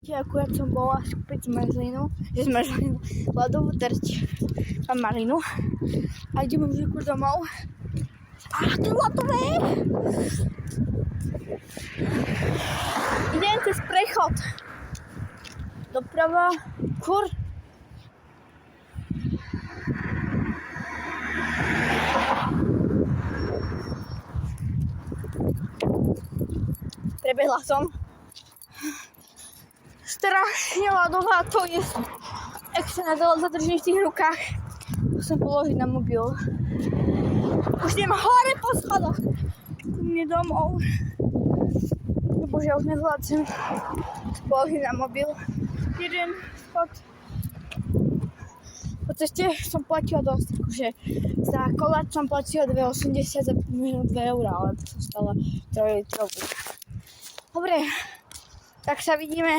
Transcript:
Akurát som bola skúpiť zmrzlinu, ľadovú trť a malinu a ideme už domov. To je ľadové! Idem cez prechod. Doprava, kur. Prebehla som. Strašne ľadová, to je extra dole zadržím v tých rukách. Musím položiť na mobil. Už idem hore po schodoch. Ku mne domov. Bože, ja už nezvládnem. Položiť na mobil. Jeden schod. Po ceste som platila dosť. Akože za koláč som platila 2,80, za minút 2 €, ale to som stala 3 litrovú. Dobre, tak sa vidíme